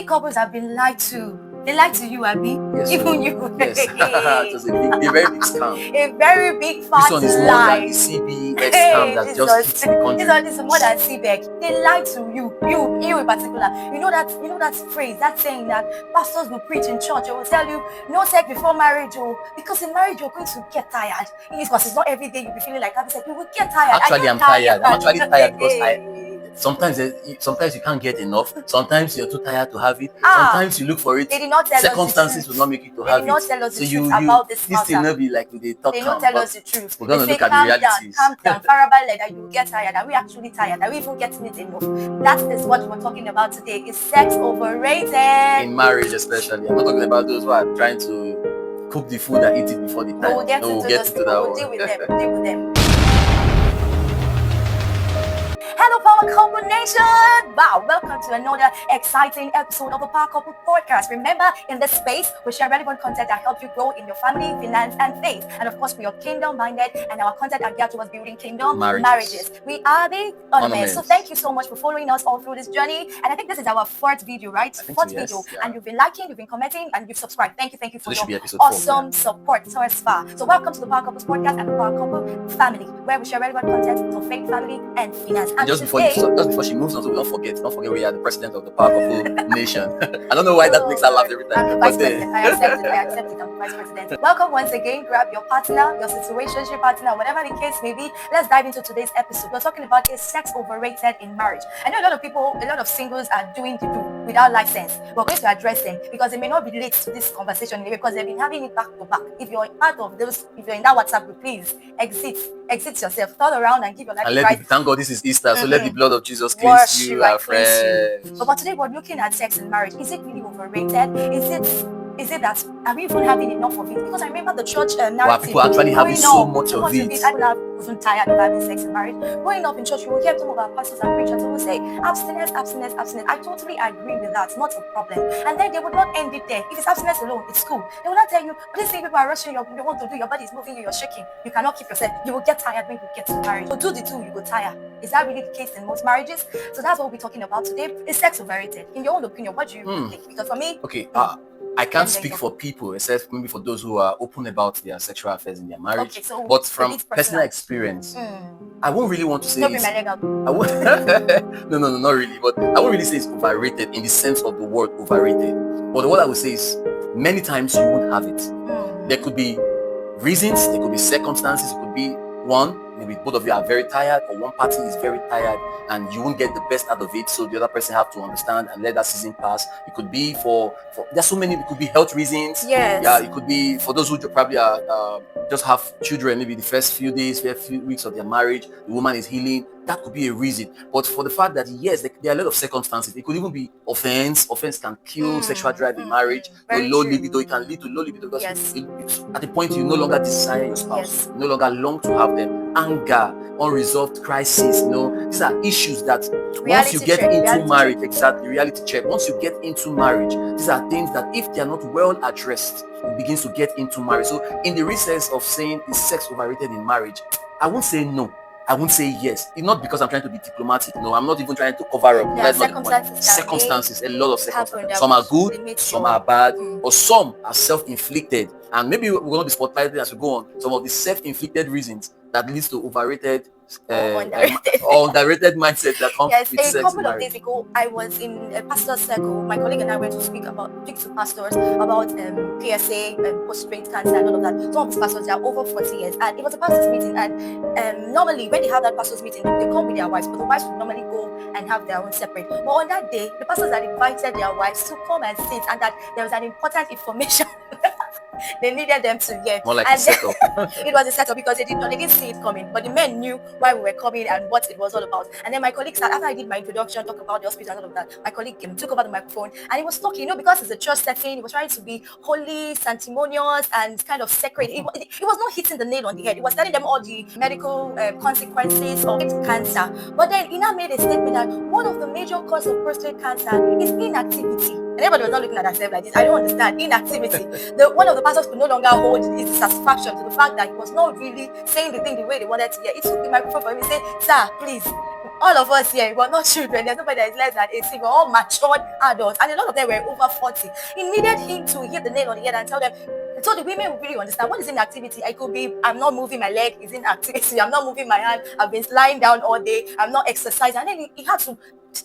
many couples have been lied to. They lied to you, Abby. Yes, Even you. Yes. It was a very big scam. A very big This fat one is more lie. than the CBX scam that just hits the country. This is more than CBEC. They lied to you in particular. You know that phrase, that saying that pastors will preach in church. They will tell you no sex before marriage, because in marriage you're going to get tired. Because it's not every day you'll be feeling like having sex. You will get tired. Actually, I'm tired. I'm actually tired because sometimes you can't get enough. Sometimes you're too tired to have it. Sometimes you look for it. They did not tell Circumstances will not make you to have it. They did not tell us So the truth about this matter. This thing will be like with the talk. They don't tell us the truth. We're gonna they look say, at the realities. Calm down, Farabale, that you will get tired. Are we actually tired? Are we even getting it enough? That is what we're talking about today. Is sex overrated? In marriage, especially. I'm not talking about those who are trying to cook the food and eat it before the time. We'll get into that. We'll deal with them. Hello, Power Couple Nation! Wow, welcome to another exciting episode of the Power Couple Podcast. Remember, in this space, we share relevant content that helps you grow in your family, finance, and faith. And of course, we are kingdom-minded, and our content are geared towards building kingdom marriages. We are the ornaments. So thank you so much for following us all through this journey. And I think this is our fourth video, right? Fourth video. Yeah. And you've been liking, you've been commenting, and you've subscribed. Thank you for your awesome support so far. So welcome to the Power Couples Podcast and the Power Couple family, where we share relevant content on faith, family, and finance. And just before she moves on, so don't forget we are the president of the Power Couple Nation. I don't know why that makes her laugh every time. I accept it. I'm vice president. Welcome once again. Grab your partner, your situationship partner, whatever the case may be. Let's dive into today's episode. We're talking about, is sex overrated in marriage? I know a lot of singles are doing the do without license. We're going to address them because they may not relate to this conversation because they've been having it back to back. If you're part of those, if you're in that WhatsApp group, please exit yourself, turn around and give your life to Christ. Thank God this is Easter, so let the blood of Jesus cleanse you, our friends. But today we're looking at sex in marriage. Is it really overrated? Is it that are we even having enough of it? Because I remember the church narrative. People actually having so much of it. People are even tired of having sex in marriage. Growing up in church, we will hear some of our pastors and preachers who will say abstinence. I totally agree with that. Not a problem. And then they would not end it there. If it's abstinence alone, it's cool. They will not tell you, but these people are rushing you want to do, your body is moving, you're shaking. You cannot keep yourself. You will get tired when you get to marriage. So do the two, you go tired. Is that really the case in most marriages? So that's what we're talking about today. Is sex overrated? In your own opinion, what do you think? Because for me, I can't speak for people, except maybe for those who are open about their sexual affairs in their marriage. But from personal experience, I won't really want to say it's, no, not really. But I won't really say it's overrated in the sense of the word overrated. But what I would say is, many times you won't have it. There could be reasons, there could be circumstances, it could be one, maybe both of you are very tired, or one party is very tired and you won't get the best out of it, so the other person have to understand and let that season pass. It could be for there's so many, it could be health reasons. It could be for those who probably are just have children, maybe the first few days, first few weeks of their marriage, the woman is healing. That could be a reason. But for the fact that yes, there are a lot of circumstances. It could even be offense. Offense can kill sexual drive in marriage. Low libido, it can lead to low libido because it's at the point you no longer desire your spouse, you no longer long to have them. Anger, unresolved crisis, these are issues that once you get into marriage, exactly, reality check. Once you get into marriage, these are things that if they are not well addressed, it begins to get into marriage. So in the recess of saying is sex overrated in marriage, I won't say no. I won't say yes. It's not because I'm trying to be diplomatic. No, I'm not even trying to cover up. That's not the point. Circumstances, a lot of circumstances. Some are good, some are bad, or some are self-inflicted. And maybe we're going to be spotlighted as we go on. Some of the self-inflicted reasons that leads to overrated or underrated mindset that comes with sex. A couple of days ago, I was in a pastor's circle. My colleague and I went to speak to pastors about PSA, prostate cancer, and all of that. Some of these pastors, they are over 40 years, and it was a pastor's meeting. And normally, when they have that pastor's meeting, they come with their wives, but the wives would normally go and have their own separate. But on that day, the pastors had invited their wives to come and sit, and that there was an important information. They needed them to get. More like a setup. It was a setup because they didn't see it coming. But the men knew why we were coming and what it was all about. And then my colleague started, after I did my introduction, talk about the hospital and all of that, my colleague took over the microphone and he was talking, because it's a church setting, he was trying to be holy, sanctimonious, and kind of sacred. It was not hitting the nail on the head. It was telling them all the medical consequences of cancer. But then he now made a statement that one of the major causes of prostate cancer is inactivity. And everybody was not looking at themselves like this. I don't understand. Inactivity. One of the pastors could no longer hold his satisfaction to the fact that he was not really saying the thing the way they wanted to hear. He took the microphone for him and said, "Sir, please, all of us here, we're not children. There's nobody that is less than 18. We're all matured adults, and a lot of them were over 40. He needed him to hit the nail on the head and tell them. So the women will really understand what is inactivity. I could be, I'm not moving my leg, is inactivity. I'm not moving my hand, I've been lying down all day, I'm not exercising. And then he had to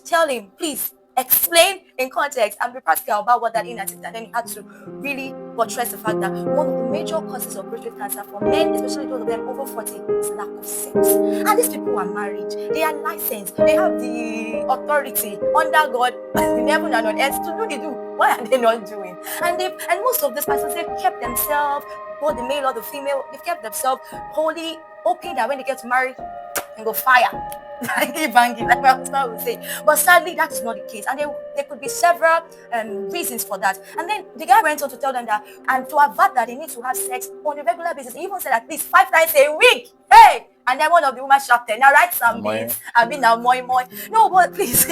tell him, please explain in context and be practical about what that inactivity. And then he had to really buttress the fact that one of the major causes of prostate cancer for men, especially those of them over 40, is lack of sex. And these people are married, they are licensed, they have the authority under God in heaven and on earth to do the do. Why are they not doing? And most of these persons, they've kept themselves, both the male or the female, they've kept themselves holy, hoping that when they get married, they go fire. Banging, like my husband would say. But sadly, that is not the case. And there could be several reasons for that. And then the guy went on to tell them that, and to avert that, they need to have sex on a regular basis. He even said at least 5 times a week. Hey! And then one of the women shouted, now write some beats. I mean, now moi. No, but please,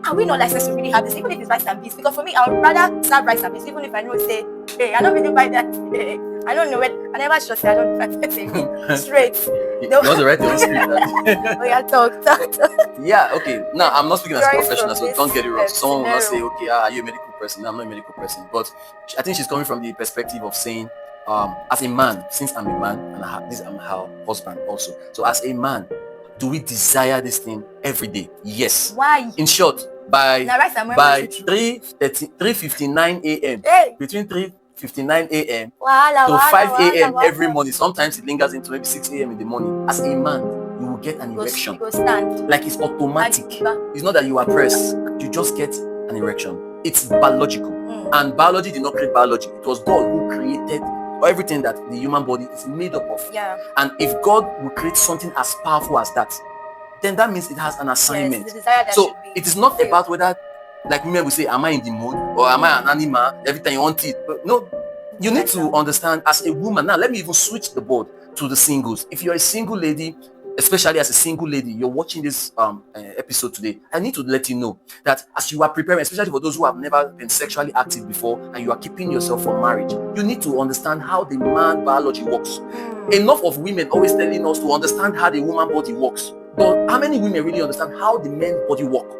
are we not licensed to really have this? Even if it's rice and beans? Because for me, I would rather serve rice and beans, even if I know say, hey, I don't really buy that. Hey, I don't know it. I never trust it. I don't it straight. You want to write your own script. Oh yeah, talk. Yeah, okay. Now I'm not speaking as a professional, so don't get it wrong. Someone will not say, okay, are you a medical person? No, I'm not a medical person. But I think she's coming from the perspective of saying, as a man, since I'm a man and I'm her husband also. So as a man, do we desire this thing every day? Yes. Why? In short, by 3:59 a.m. Hey. Between 3:59 a.m. to 5 a.m. every morning. Sometimes it lingers into maybe 6 a.m. in the morning. As a man, you will get an erection. You go stand. Like it's automatic. It's not that you are pressed. You just get an erection. It's biological. And biology did not create biology. It was God who created everything that the human body is made up of. Yeah. And if God will create something as powerful as that, then that means it has an assignment. Yes, so it is not about whether, like women will say, am I in the mood or am I an animal? Every time you want it. But no, you need to understand as a woman. Now let me even switch the board to the singles. If you're a single lady, especially as a single lady, you're watching this episode today, I need to let you know that as you are preparing, especially for those who have never been sexually active before and you are keeping yourself for marriage, you need to understand how the man biology works. Enough of women always telling us to understand how the woman body works. But how many women really understand how the man's body works?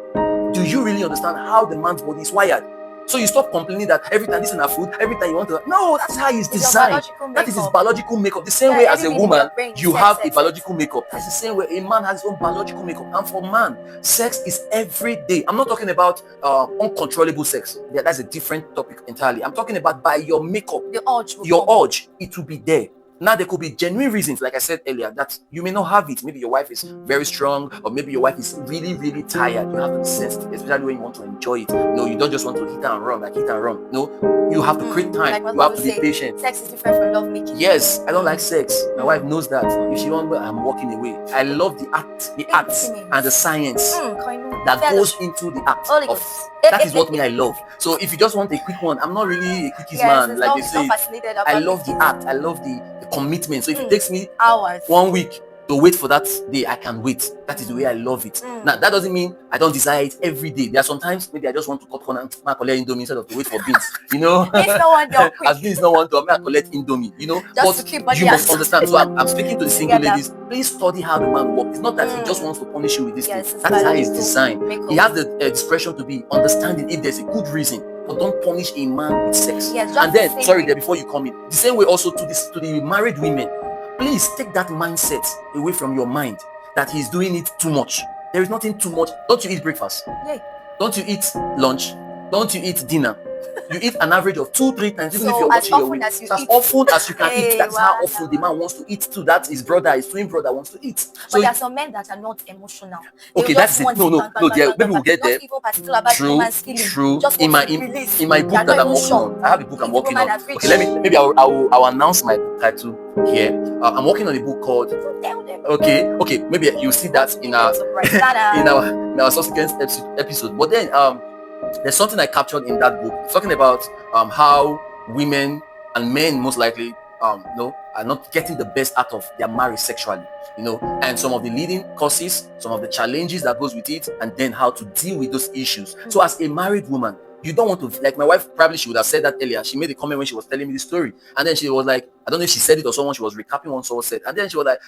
Do you really understand how the man's body is wired? So you stop complaining that every time this is not food, every time you want to. No, that's how he's designed. That is his biological makeup. The same way as a woman, you have a biological makeup. That's the same way a man has his own biological makeup. And for man, sex is every day. I'm not talking about uncontrollable sex. Yeah, that's a different topic entirely. I'm talking about by your makeup, your urge, it will be there. Now, there could be genuine reasons, like I said earlier, that you may not have it. Maybe your wife is very strong, or maybe your wife is really, really tired. You have to be sensitive, especially when you want to enjoy it. No, you don't just want to hit and run, like hit and run. No, you have to create time. Like you have to be patient. Sex is different from love making. Yes, I don't like sex. My wife knows that. If she wants, I'm walking away. I love the act and the science that goes into the act. That is what I love. So if you just want a quick one, I'm not really a quickies man, like they say. I love the act. I love the commitment. So if it takes me hours, 1 week to wait for that day, I can wait. That is the way I love it. Now that doesn't mean I don't desire it every day. There are sometimes maybe I just want to cut corner and collect indomie instead of to wait for beans. You know, as beans no one do, I collect indomie. You know, just but you must understand. So I'm speaking to the single ladies. Please study how the man works. It's not that he just wants to punish you with this thing. That is how he's designed. He has the discretion to be understanding if there's a good reason. But don't punish a man with sex. Yes, and then, before you come in, the same way also to the married women, please take that mindset away from your mind that he's doing it too much. There is nothing too much. Don't you eat breakfast? Yeah. Don't you eat lunch? Don't you eat dinner? You eat an average of 2-3 times, even if you're watching your weight. As often as you can eat. That's how often the man wants to eat too. That his twin brother wants to eat. So but there are some men that are not emotional. Okay, that's it. No. Maybe we'll get there. True. In my book that I'm working on, I have a book I'm working on. Okay, maybe I'll announce my book title here. I'm working on a book called. Okay. Maybe you'll see that in our subsequent episode. But then there's something I captured in that book. It's talking about how women and men most likely are not getting the best out of their marriage sexually, and some of the leading causes, some of the challenges that goes with it, and then how to deal with those issues. So as a married woman, You don't want to, like my wife probably she would have said that earlier. She made a comment when she was telling me the story, and then she was like, I don't know if she said it or someone she was recapping what someone said, and then she was like,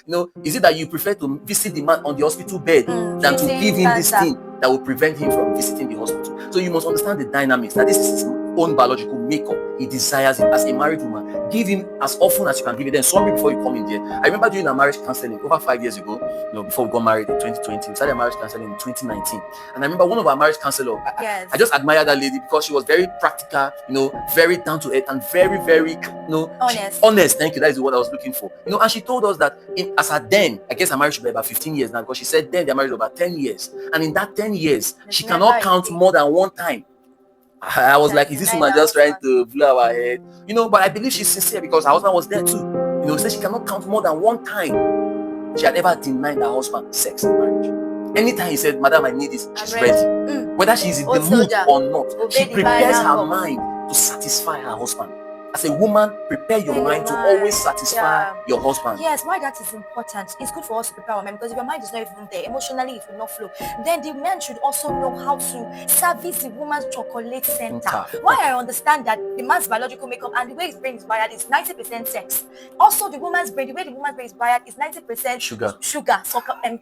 is it that you prefer to visit the man on the hospital bed than to give him this thing that will prevent him from visiting the hospital? So you must understand the dynamics, that this is his own biological makeup. He desires it as a married woman. Give him as often as you can give it. Then sorry before you come in there. I remember doing a marriage counseling over 5 years ago, before we got married in 2020. We started marriage counseling in 2019. And I remember one of our marriage counselors, I just admired that lady because she was very practical, very down to earth and very, very, honest. Thank you. That is the word I was looking for. And she told us that as at then, I guess her marriage should be about 15 years now, because she said then their marriage was about 10 years. And in that 10 years, she cannot count more than one time. I was like, is this woman just trying to blow our head? But I believe she's sincere, because her husband was there too. She said she cannot count more than one time she had ever denied her husband sex in marriage. Anytime he said, madam, I need this, she's ready. Whether she's in the mood or not, she prepares her mind to satisfy her husband. As a woman, prepare your mind to always satisfy your husband. Yes, why that is important. It's good for us to prepare our mind, because if your mind is not even there, emotionally it will not flow. Then the man should also know how to service the woman's chocolate center. Why I understand that the man's biological makeup and the way his brain is wired is 90% sex. Also, the woman's brain, the way the woman's brain is wired is 90% sugar,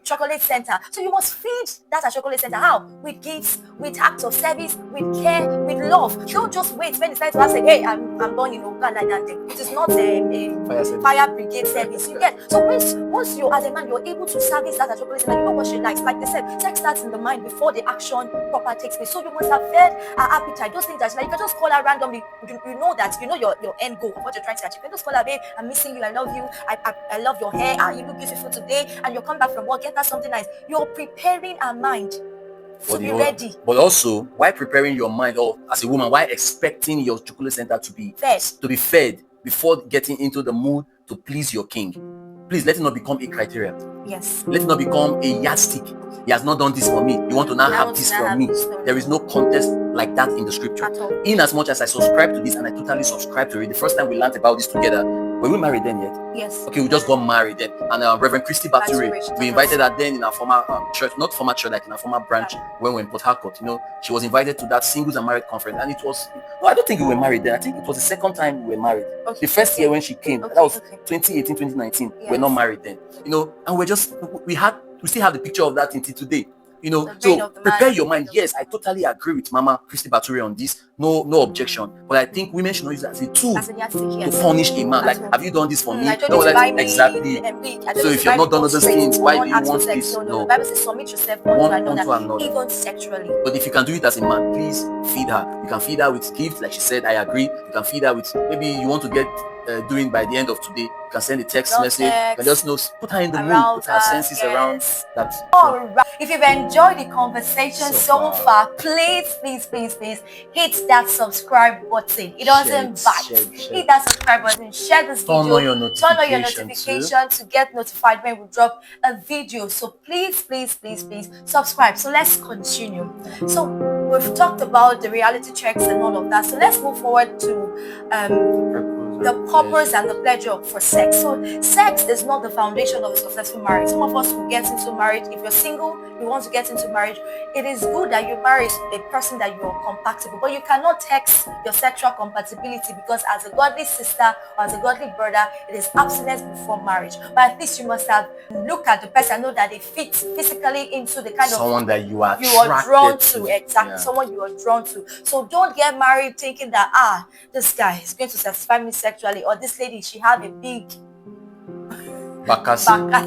chocolate center. So you must feed that chocolate center. How? With gifts, with acts of service, with care, with love. Don't just wait when it's time to ask, hey, I'm done. Like that thing. It is not a fire brigade service. You get. So once you, as a man, you're able to service that chocolate, and you know what she likes. Like they said, sex starts in the mind before the action proper takes place. So you must have fed her appetite. Those things that you can just call her randomly. You know that your end goal of what you're trying to achieve. You can just call her, babe, I'm missing you. I love you. I love your hair. You look beautiful today. And you come back from work, get her something nice. You're preparing her mind to be ready. But also, why preparing your mind, or as a woman, why expecting your chocolate center to be fed before getting into the mood to please your king? Please let it not become a criteria. Yes. Let it not become a yardstick. He has not done this for me. You want to now have this from me. There is no contest like that in the scripture. In as much as I subscribe to this, and I totally subscribe to it, the first time we learned about this together, were we married then yet? Yes. Okay, we just got married then. And Reverend Christy Baturi, we invited her then in our former church, not former church, like in our former branch when we were in Port Harcourt. She was invited to that singles and married conference, and it was, I don't think we were married then. I think it was the second time we were married. The first year when she came, that was 2018, 2019. We're not married then. And we still have the picture of that until today. So prepare your mind. Yes, I totally agree with Mama Christy Baturi on this. No objection. But I think women should not use it as a tool to punish a man. Like, have you done this for me? No, exactly. So if you've not done those things, why do you want this? No. The Bible says submit yourself one to another, even sexually. But if you can do it as a man, please feed her. You can feed her with gifts, like she said. I agree. You can feed her with, maybe you want to get doing by the end of today. You can send a text message. You can just put her in the mood, put her senses around that. All right. If you've enjoyed the conversation so far, please hit that subscribe button. It doesn't bite. Hit that subscribe button. Share this video. Turn on your notification to get notified when we drop a video. So please subscribe. So let's continue. So we've talked about the reality checks and all of that. So let's move forward to the purpose and the pleasure for sex. So sex is not the foundation of a successful marriage. Some of us who get into marriage, if you're single, you want to get into marriage, it is good that you marry a person that you're compatible, but you cannot text your sexual compatibility, because as a godly sister or as a godly brother, it is abstinence before marriage. But at least you must have looked at the person and know that they fit physically into the kind someone of that you are drawn to. Exactly. Someone you are drawn to. So don't get married thinking that this guy is going to satisfy me sexually, or this lady, she have a big Barcelona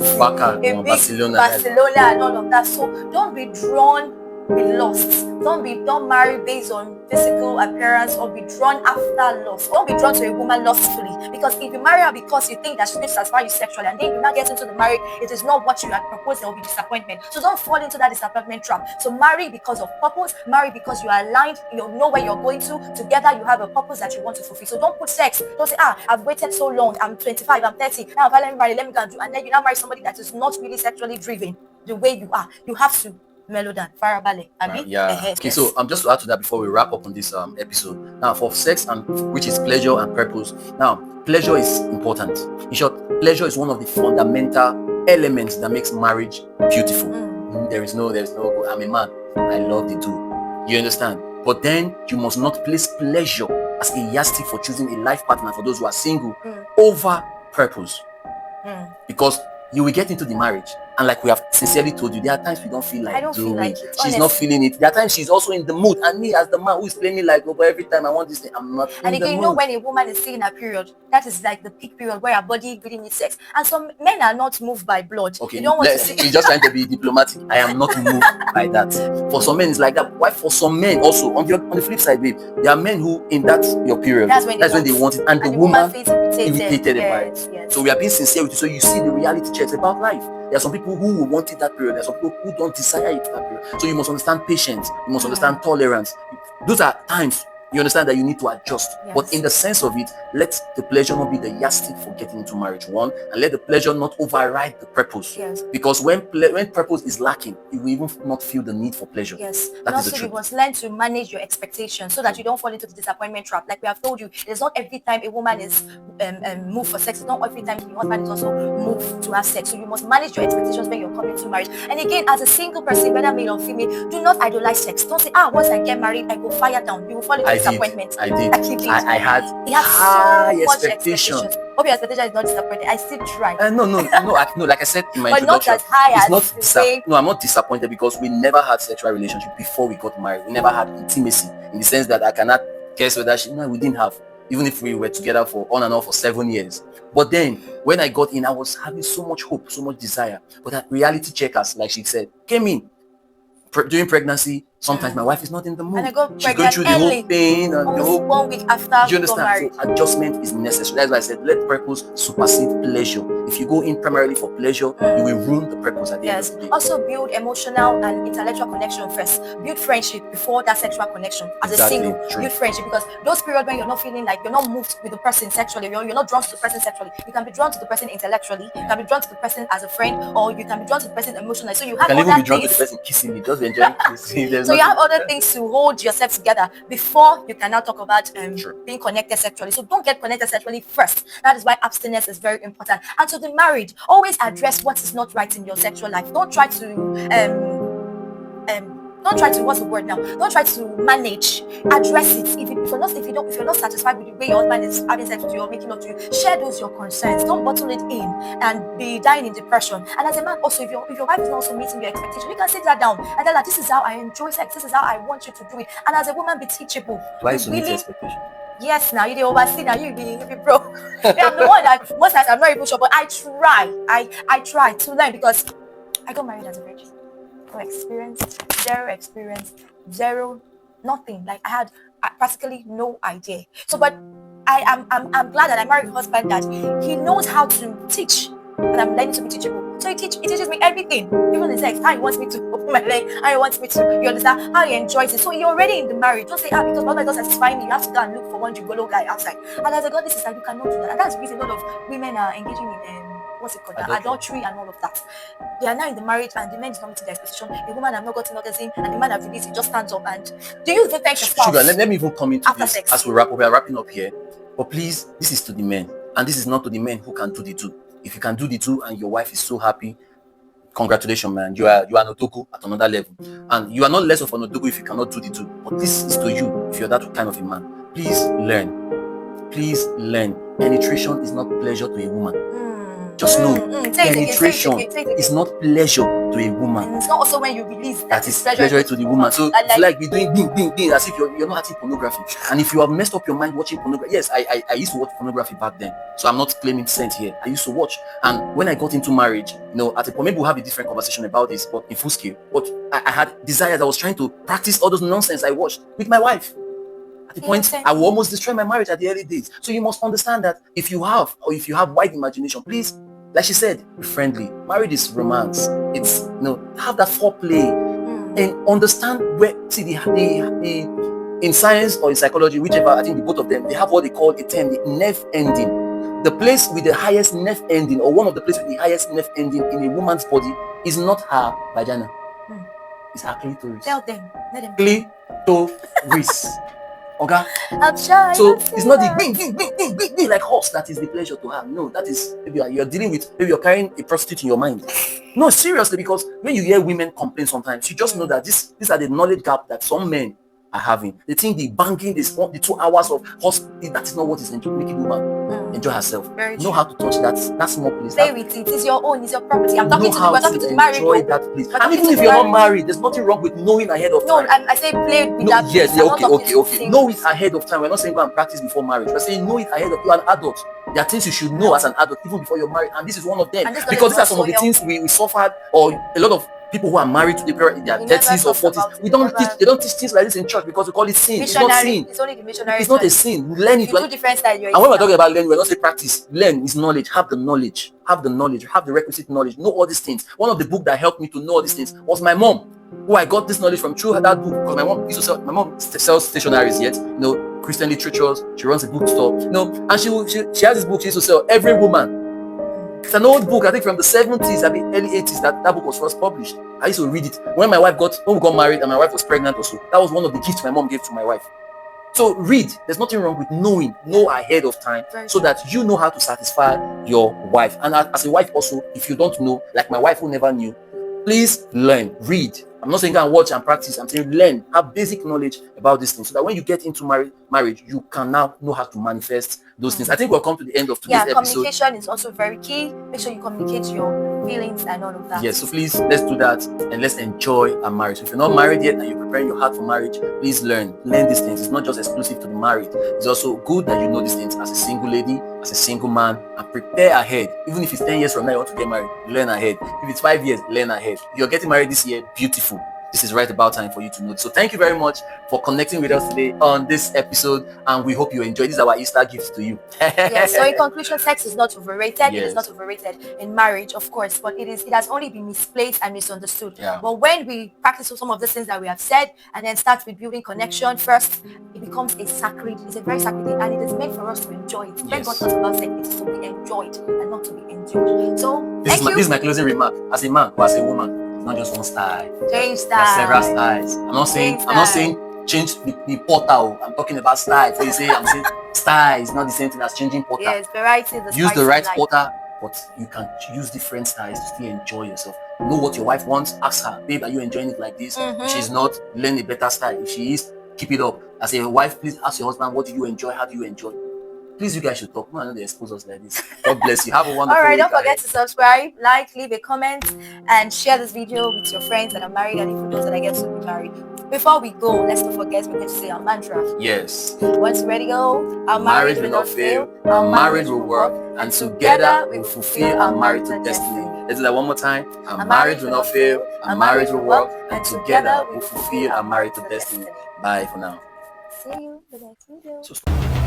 and all of that. So don't be drawn with lust. Don't marry based on physical appearance or be drawn after lust. Don't be drawn to a woman lustfully, because if you marry her because you think that she's going to satisfy you sexually, and then you now get into the marriage, it is not what you had proposed, there will be disappointment. So don't fall into that disappointment trap. So marry because of purpose, marry because you are aligned, you know where you're going to. Together you have a purpose that you want to fulfill. So don't put sex. Don't say, I've waited so long, I'm 25, I'm 30, now let me go and do, and then you now marry somebody that is not really sexually driven the way you are. You have to mellow down, farabalẹ̀. Okay, so just to add to that before we wrap up on this episode. Now, for sex, and which is pleasure and purpose. Now, pleasure is important. In short, pleasure is one of the fundamental elements that makes marriage beautiful. There is no I'm a man, I love the do. You understand? But then you must not place pleasure as a yardstick for choosing a life partner for those who are single over purpose. Because you will get into the marriage, and like we have sincerely told you, there are times we don't feel like doing. She's not feeling it. There are times she's also in the mood, and me as the man who is playing me like, oh, but every time I want this thing, I'm not in the mood. And again, you know, when a woman is seeing her period, that is like the peak period where her body really needs sex. And some men are not moved by blood. Okay, you don't want to see. You're just trying to be diplomatic. I am not moved by that. For some men, it's like that. Why? For some men also, on the flip side, babe, there are men who in that your period, that's when they want it, and the woman feels irritated by it. Yes. So we are being sincere with you. So you see the reality checks about life. There are some people who will want it that period. There are some people who don't desire it that period. So you must understand patience. You must understand tolerance. Those are times you understand that you need to adjust. Yes. But in the sense of it, let the pleasure not be the yardstick for getting into marriage, one, and let the pleasure not override the purpose. Yes. Because when purpose is lacking, you will even not feel the need for pleasure. Yes. That is the truth. You must learn to manage your expectations so that you don't fall into the disappointment trap. Like we have told you, it's not every time a woman is moved for sex. It's not every time the husband is also moved to have sex. So you must manage your expectations when you're coming to marriage. And again, as a single person, whether male or female, do not idolize sex. Don't say, once I get married, I go fire down. You will fall into disappointment. I did. I had high expectations. Hope your expectation is not disappointed. I still try. No. Like I said in my introduction, not as high as no, I'm not disappointed because we never had sexual relationship before we got married. We never had intimacy in the sense that I cannot guess whether we didn't have, even if we were together for on and off for 7 years. But then when I got in, I was having so much hope, so much desire. But that reality checkers, like she said, came in. During pregnancy, sometimes my wife is not in the mood. And I got she's going through the whole pain and the whole 1 week after. Do you understand? So adjustment is necessary. That's why I said let purpose supersede pleasure. If you go in primarily for pleasure, you will ruin the purpose at the end of the day. Also build emotional and intellectual connection first. Build friendship before that sexual connection. As a single, build friendship, because those periods when you're not feeling like you're not moved with the person sexually, you're not drawn to the person sexually. You can be drawn to the person intellectually. You can be drawn to the person as a friend, or you can be drawn to the person emotionally. So you have other things. You can even be drawn to the person kissing me. Just enjoying kissing. So you have other things to hold yourself together before you can now talk about being connected sexually. So don't get connected sexually first. That is why abstinence is very important. And to the married, always address what is not right in your sexual life. Don't try to what's the word now? Don't try to manage. Address it. If you're not satisfied with the way your husband is having sex with you or making love to you, share those your concerns. Don't bottle it in and be dying in depression. And as a man, also if your wife is not also meeting your expectation, you can sit that down and tell her, this is how I enjoy sex. This is how I want you to do it. And as a woman, be teachable. Why is really expectation? Yes, now you the oversee, now you be bro. I'm the one that most times I'm not even sure, but I try to learn because I got married as a virgin. No experience, zero, nothing. Like I had practically no idea. So, but I'm glad that I married a husband that he knows how to teach, and I'm learning to be teachable. So he teaches me everything, even in sex, how he wants me to open my leg, how he wants me to, you understand, how he enjoys it. So you're already in the marriage. Don't say, because my husband doesn't satisfy me, you have to go and look for one gigolo guy outside. And as a God, this is like you cannot do that. And that's the reason a lot of women are engaging in what's it called? Adultery and all of that. They are now in the marriage and the man is not meeting their expectation. The woman have not gotten orgasm and the man have released, he just stands up. And do you even thank your spouse? Sugar, let me even come into this sex. As we wrap up. We are wrapping up here. But please, this is to the men. And this is not to the men who can do the two. If you can do the two and your wife is so happy, congratulations, man. You are an otoku at another level. And you are not less of an otoku if you cannot do the two. But this is to you, if you're that kind of a man. Please learn. Please learn. Penetration is not pleasure to a woman. Just know, penetration is not pleasure to a woman. And it's not also when you release that is pleasure to the woman. So it's like we're doing ding as if you're not watching pornography. And if you have messed up your mind watching pornography, yes, I used to watch pornography back then. So I'm not claiming saint here. I used to watch. And when I got into marriage, at a point, maybe we'll have a different conversation about this, but in full scale. But I had desires. I was trying to practice all those nonsense I watched with my wife. At the point, I will almost destroy my marriage at the early days. So you must understand that if you have wide imagination, please, like she said, be friendly. Marriage is romance. It's have that foreplay and understand where. See the in science or in psychology, whichever, I think the both of them, they have what they call a term, the nerve ending. The place with the highest nerve ending, or one of the places with the highest nerve ending in a woman's body, is not her vagina. It's her clitoris. Tell them. Let them. Clitoris. Okay? So it's not the bing like horse that is the pleasure to have. No, that is maybe you're dealing with, maybe you're carrying a prostitute in your mind. No, seriously, because when you hear women complain sometimes, you just know that these are the knowledge gap that some men are having. They think the banging, the 2 hours of hospital, that is not what is making woman enjoy herself. Know how to touch that small place. Play with it. It's your own. It's your property. I'm talking to you. We're talking to the married. Enjoy that place. And even if you're not married, there's nothing wrong with knowing ahead of time. No, I say play with that. Yes, yeah, okay. Know it ahead of time. We're not saying go and practice before marriage. We're saying know it ahead of you're an adult. There are things you should know as an adult even before you're married, and this is one of them. Because these are some of the things we suffered, or a lot of people who are married to the parent in their 30s or 40s. They don't teach things like this in church because we call it sin. It's not sin. It's only the missionary. It's not a sin. Learn it. Two different styles. And when we're talking about learning, we're not saying practice. Learn is knowledge. Have the knowledge. Have the requisite knowledge. Know all these things. One of the books that helped me to know all these things was my mom, who I got this knowledge from through that book. Because my mom sells stationaries yet, Christian literatures. She runs a bookstore, and she has this book she used to sell. Every Woman. It's an old book, I think from the 70s, early 80s that book was first published. I used to read it when we got married and my wife was pregnant also. That was one of the gifts my mom gave to my wife. So read. There's nothing wrong with know ahead of time so that you know how to satisfy your wife. And as a wife also, if you don't know, like my wife who never knew, please learn, read. I'm not saying go and watch and practice. I'm saying learn, have basic knowledge about these things so that when you get into marriage, you can now know how to manifest those things. I think we'll come to the end of today's episode. Communication is also very key. Make sure you communicate your feelings and all of that. Yes, so please, let's do that and let's enjoy our marriage. So if you're not married yet and you're preparing your heart for marriage, please learn these things. It's not just exclusive to the married. It's also good that you know these things as a single lady, as a single man, and prepare ahead. Even if it's 10 years from now you want to get married, learn ahead. If it's 5 years, learn ahead. If you're getting married this year, beautiful. This is right about time for you to know. So thank you very much for connecting with us today on this episode, and we hope you enjoy. This is our Easter gift to you. Yes, so in conclusion, sex is not overrated. Yes. It is not overrated in marriage, of course, but it has only been misplaced and misunderstood. Yeah. But when we practice some of the things that we have said and then start with building connection first, it becomes it's a very sacred thing, and it is meant for us to enjoy it. When God talks about sex, it is to be enjoyed and not to be endured. So this is my closing remark. As a man or as a woman, not just one style. Change style. There are several styles. I'm not saying change the portal. I'm talking about style. So I'm saying style is not the same thing as changing portal. Yes, variety. Use the right portal, but you can use different styles to still enjoy yourself. Know what your wife wants. Ask her, babe, are you enjoying it like this? If she's not, learn a better style. If she is, keep it up. As a wife, please ask your husband, what do you enjoy? How do you enjoy? Please, you guys should talk. I know they expose us like this. God bless you. Have a wonderful All right, don't week forget to subscribe, like, leave a comment, and share this video with your friends that are married and even those that are yet to be married. Before we go, let's not forget we're going to say our mantra. Yes. Once we're ready to go, our marriage will not fail, our marriage will work, and together we'll fulfill our marital destiny. Let's do that one more time. Our marriage will not fail, our marriage will work, and together we'll fulfill our marital destiny. Bye for now. See you in the next video.